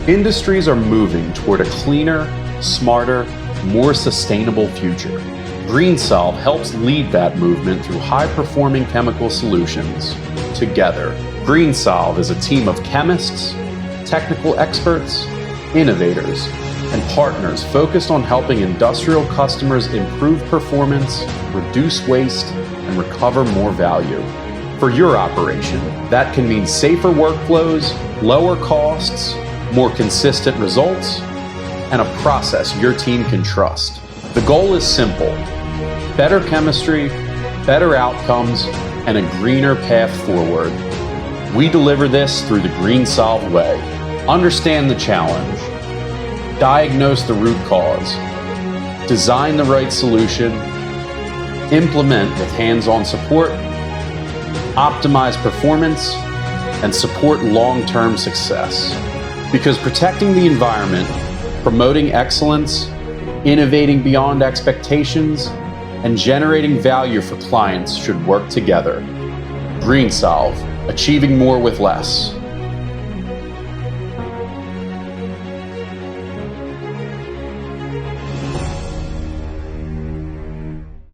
Industries are moving toward a cleaner, smarter, more sustainable future. Greensolv helps lead that movement through high-performing chemical solutions. Together, Greensolv is a team of chemists, technical experts, innovators, and partners focused on helping industrial customers improve performance, reduce waste, and recover more value. For your operation, that can mean safer workflows, lower costs, more consistent results, and a process your team can trust. The goal is simple: better chemistry, better outcomes, and a greener path forward. We deliver this through the Greensolv way. Understand the challenge, diagnose the root cause, design the right solution, implement with hands-on support, optimize performance, and support long-term success. Because protecting the environment, promoting excellence, innovating beyond expectations, and generating value for clients should work together. Greensolv, achieving more with less.